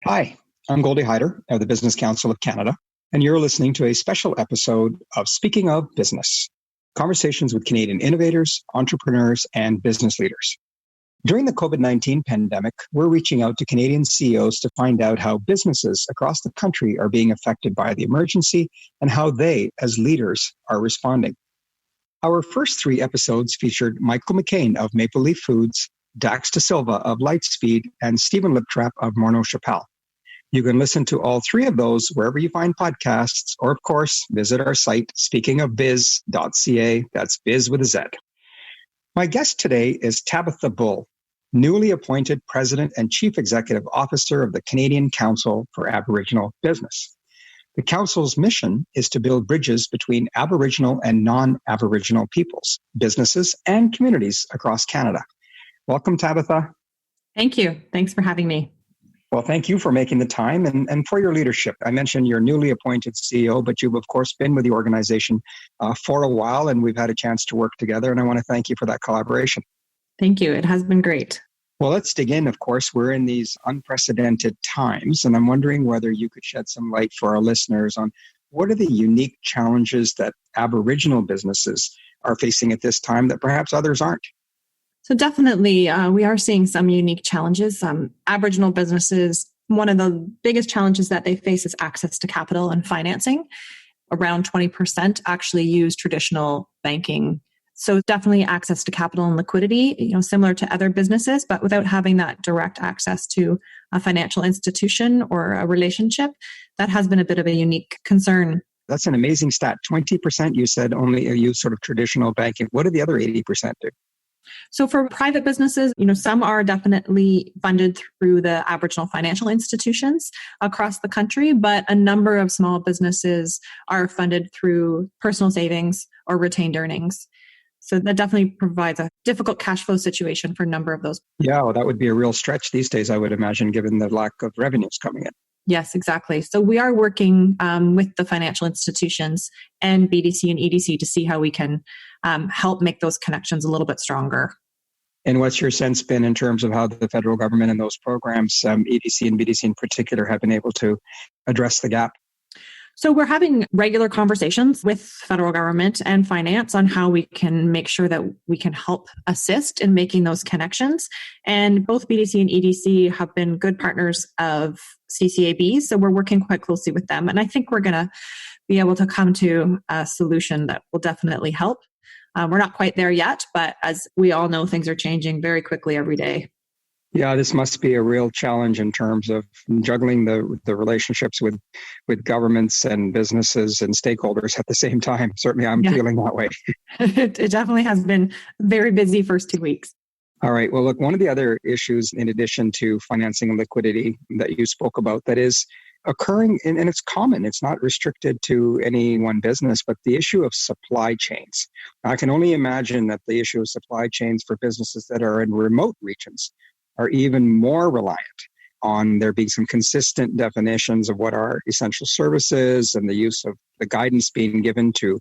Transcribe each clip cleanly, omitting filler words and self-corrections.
Hi, I'm Goldie Hyder of the Business Council of Canada, and you're listening to a special episode of Speaking of Business, conversations with Canadian innovators, entrepreneurs, and business leaders. During the COVID-19 pandemic, we're reaching out to Canadian CEOs to find out how businesses across the country are being affected by the emergency and how they, as leaders, are responding. Our first three episodes featured Michael McCain of Maple Leaf Foods, Dax De Silva of Lightspeed, and Stephen Liptrap of Morneau Chappelle. You can listen to all three of those wherever you find podcasts, or of course, visit our site, speakingofbiz.ca. That's biz with a Z. My guest today is Tabatha Bull, newly appointed President and Chief Executive Officer of the Canadian Council for Aboriginal Business. The Council's mission is to build bridges between Aboriginal and non-Aboriginal peoples, businesses, and communities across Canada. Welcome, Tabatha. Thank you. Thanks for having me. Well, thank you for making the time and for your leadership. I mentioned you're newly appointed CEO, but you've, of course, been with the organization for a while, and we've had a chance to work together, and I want to thank you for that collaboration. Thank you. It has been great. Well, let's dig in. Of course, we're in these unprecedented times, and I'm wondering whether you could shed some light for our listeners on what are the unique challenges that Aboriginal businesses are facing at this time that perhaps others aren't. So definitely, we are seeing some unique challenges. Aboriginal businesses, one of the biggest challenges that they face is access to capital and financing. Around 20% actually use traditional banking. So definitely access to capital and liquidity, similar to other businesses, but without having that direct access to a financial institution or a relationship, that has been a bit of a unique concern. That's an amazing stat. 20% you said only use sort of traditional banking. What do the other 80% do? So for private businesses, some are definitely funded through the Aboriginal financial institutions across the country, but a number of small businesses are funded through personal savings or retained earnings. So that definitely provides a difficult cash flow situation for a number of those. Yeah, well, that would be a real stretch these days, I would imagine, given the lack of revenues coming in. Yes, exactly. So we are working with the financial institutions and BDC and EDC to see how we can help make those connections a little bit stronger. And what's your sense been in terms of how the federal government and those programs, EDC and BDC in particular, have been able to address the gap? So we're having regular conversations with federal government and finance on how we can make sure that we can help assist in making those connections. And both BDC and EDC have been good partners of CCAB, so we're working quite closely with them. And I think we're going to be able to come to a solution that will definitely help. We're not quite there yet, but as we all know, things are changing very quickly every day. Yeah, this must be a real challenge in terms of juggling the relationships with governments and businesses and stakeholders at the same time. Certainly, I'm feeling that way. It definitely has been very busy first 2 weeks. All right. Well, look, one of the other issues, in addition to financing and liquidity that you spoke about, that is occurring, and it's common, it's not restricted to any one business, but the issue of supply chains. I can only imagine that the issue of supply chains for businesses that are in remote regions are even more reliant on there being some consistent definitions of what are essential services and the use of the guidance being given to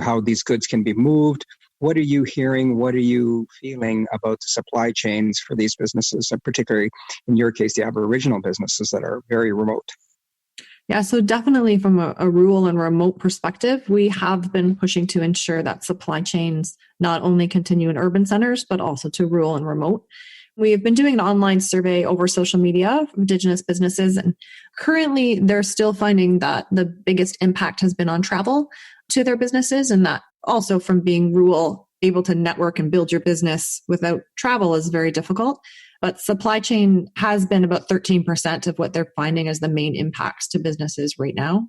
how these goods can be moved. What are you hearing? What are you feeling about the supply chains for these businesses, and particularly in your case, the Aboriginal businesses that are very remote? Yeah, so definitely from a rural and remote perspective, we have been pushing to ensure that supply chains not only continue in urban centers, but also to rural and remote. We've been doing an online survey over social media of Indigenous businesses, and currently they're still finding that the biggest impact has been on travel to their businesses, and that also from being rural, able to network and build your business without travel is very difficult. But supply chain has been about 13% of what they're finding as the main impacts to businesses right now.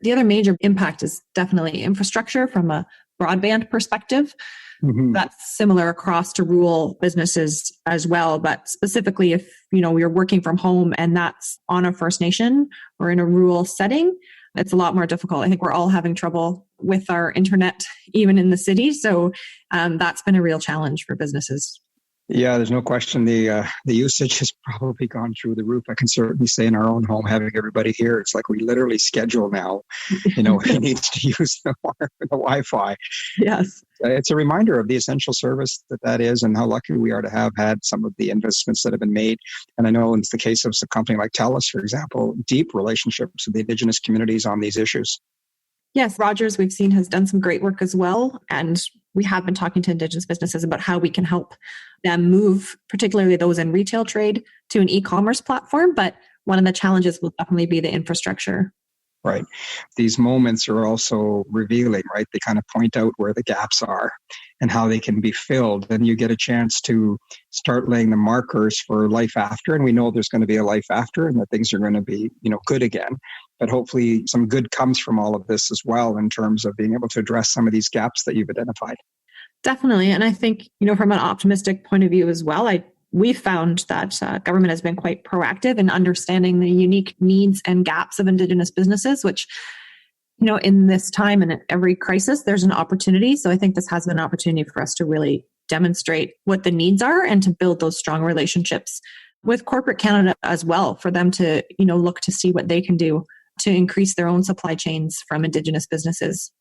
The other major impact is definitely infrastructure from a broadband perspective. Mm-hmm. That's similar across to rural businesses as well. But specifically, if we're working from home and that's on a First Nation or in a rural setting, it's a lot more difficult. I think we're all having trouble with our internet, even in the city. So that's been a real challenge for businesses. Yeah, there's no question the usage has probably gone through the roof. I can certainly say in our own home, having everybody here, it's like we literally schedule now, who needs to use the Wi-Fi. Yes. It's a reminder of the essential service that is, and how lucky we are to have had some of the investments that have been made. And I know in the case of a company like TELUS, for example, deep relationships with the Indigenous communities on these issues. Yes, Rogers, we've seen, has done some great work as well. And we have been talking to Indigenous businesses about how we can help them move, particularly those in retail trade, to an e-commerce platform. But one of the challenges will definitely be the infrastructure. Right. These moments are also revealing, right? They kind of point out where the gaps are and how they can be filled. And you get a chance to start laying the markers for life after. And we know there's going to be a life after and that things are going to be, good again. But hopefully some good comes from all of this as well in terms of being able to address some of these gaps that you've identified. Definitely. And I think, from an optimistic point of view as well, we found that government has been quite proactive in understanding the unique needs and gaps of Indigenous businesses, which, in this time and at every crisis, there's an opportunity. So I think this has been an opportunity for us to really demonstrate what the needs are and to build those strong relationships with corporate Canada as well, for them to, look to see what they can do to increase their own supply chains from Indigenous businesses.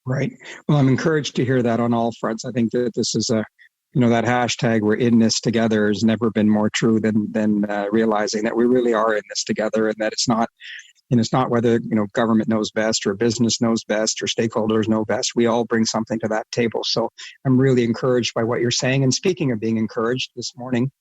Right. Well, I'm encouraged to hear that on all fronts. I think that this is that hashtag, we're in this together, has never been more true than realizing that we really are in this together, and that it's not whether government knows best or business knows best or stakeholders know best. We all bring something to that table. So I'm really encouraged by what you're saying. And speaking of being encouraged, this morning,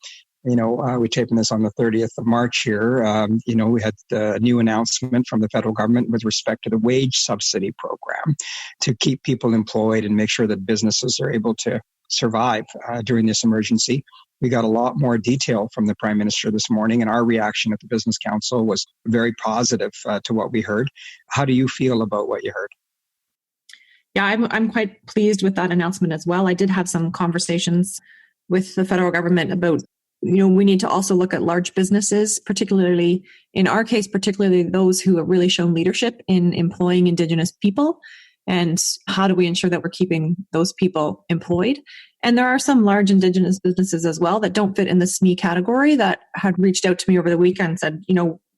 we're taping this on the 30th of March here. We had a new announcement from the federal government with respect to the wage subsidy program to keep people employed and make sure that businesses are able to survive during this emergency. We got a lot more detail from the Prime Minister this morning, and our reaction at the Business Council was very positive to what we heard. How do you feel about what you heard? Yeah, I'm quite pleased with that announcement as well. I did have some conversations with the federal government about, we need to also look at large businesses, particularly in our case, particularly those who have really shown leadership in employing Indigenous people. And how do we ensure that we're keeping those people employed? And there are some large Indigenous businesses as well that don't fit in the SME category that had reached out to me over the weekend and said,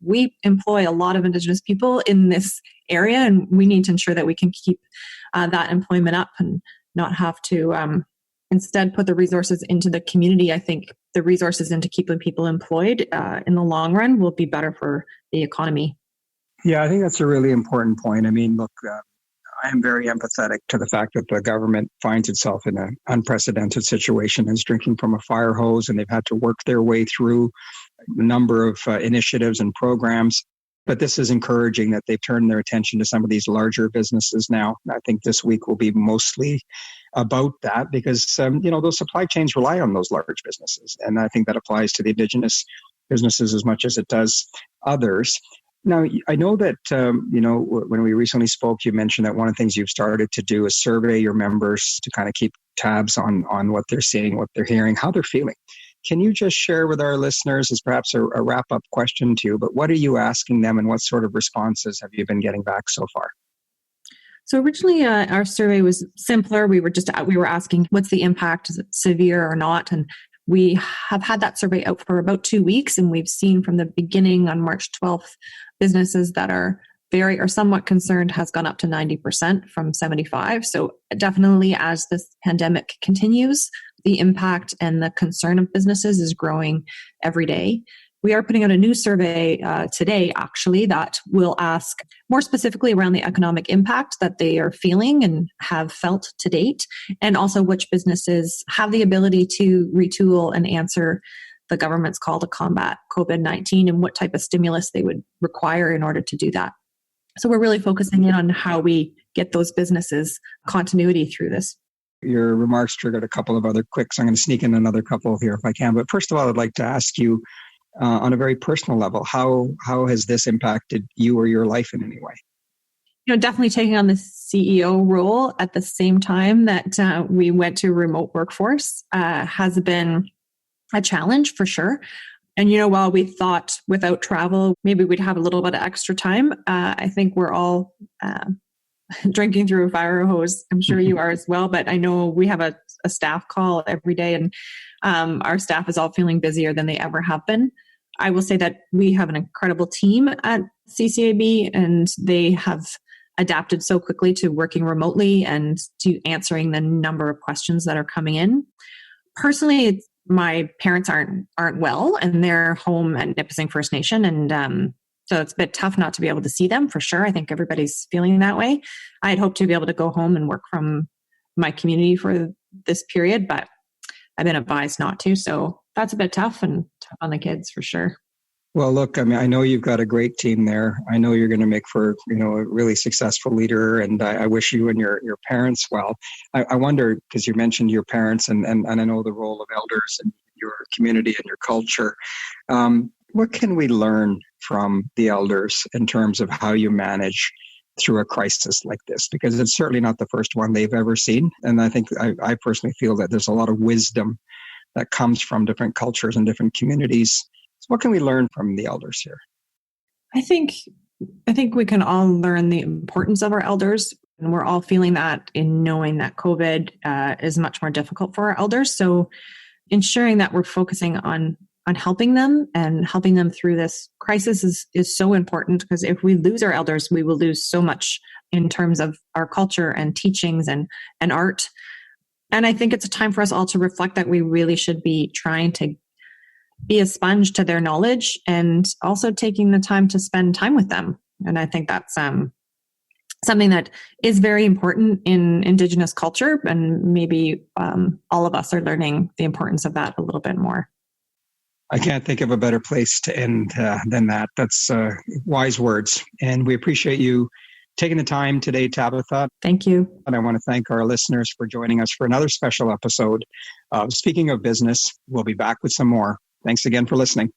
we employ a lot of Indigenous people in this area, and we need to ensure that we can keep that employment up and not have to instead put the resources into the community. I think the resources into keeping people employed in the long run will be better for the economy. Yeah, I think that's a really important point. I mean, look, I am very empathetic to the fact that the government finds itself in an unprecedented situation and is drinking from a fire hose, and they've had to work their way through a number of initiatives and programs. But this is encouraging that they've turned their attention to some of these larger businesses now. I think this week will be mostly about that because, those supply chains rely on those large businesses. And I think that applies to the Indigenous businesses as much as it does others. Now, I know that, when we recently spoke, you mentioned that one of the things you've started to do is survey your members to kind of keep tabs on what they're seeing, what they're hearing, how they're feeling. Can you just share with our listeners, as perhaps a wrap-up question to you, but what are you asking them and what sort of responses have you been getting back so far? So originally, our survey was simpler. We were asking, what's the impact? Is it severe or not? And we have had that survey out for about 2 weeks, and we've seen from the beginning on March 12th, businesses that are very or somewhat concerned has gone up to 90% from 75%. So definitely as this pandemic continues, the impact and the concern of businesses is growing every day. We are putting out a new survey today, actually, that will ask more specifically around the economic impact that they are feeling and have felt to date, and also which businesses have the ability to retool and answer the government's call to combat COVID-19 and what type of stimulus they would require in order to do that. So we're really focusing in on how we get those businesses continuity through this. Your remarks triggered a couple of other quick, so I'm going to sneak in another couple here if I can. But first of all, I'd like to ask you on a very personal level, how has this impacted you or your life in any way? Definitely taking on the CEO role at the same time that we went to remote workforce has been a challenge for sure. And, while we thought without travel, maybe we'd have a little bit of extra time, I think we're all drinking through a fire hose. I'm sure you are as well, but I know we have a staff call every day, and our staff is all feeling busier than they ever have been. I will say that we have an incredible team at CCAB, and they have adapted so quickly to working remotely and to answering the number of questions that are coming in. Personally, my parents aren't well, and they're home at Nipissing First Nation, and so it's a bit tough not to be able to see them, for sure. I think everybody's feeling that way. I'd hope to be able to go home and work from my community for this period, but I've been advised not to. So that's a bit tough and tough on the kids, for sure. Well, look, I mean, I know you've got a great team there. I know you're going to make for, a really successful leader, and I wish you and your parents well. I wonder, because you mentioned your parents, and I know the role of elders in your community and your culture. What can we learn from the elders in terms of how you manage through a crisis like this? Because it's certainly not the first one they've ever seen. And I think I personally feel that there's a lot of wisdom that comes from different cultures and different communities. So what can we learn from the elders here? I think we can all learn the importance of our elders, and we're all feeling that in knowing that COVID is much more difficult for our elders. So ensuring that we're focusing on helping them and helping them through this crisis is so important, because if we lose our elders, we will lose so much in terms of our culture and teachings and art. And I think it's a time for us all to reflect that we really should be trying to be a sponge to their knowledge, and also taking the time to spend time with them. And I think that's something that is very important in Indigenous culture, and maybe all of us are learning the importance of that a little bit more. I can't think of a better place to end than that. That's wise words. And we appreciate you taking the time today, Tabatha. Thank you. And I want to thank our listeners for joining us for another special episode of Speaking of Business. We'll be back with some more. Thanks again for listening.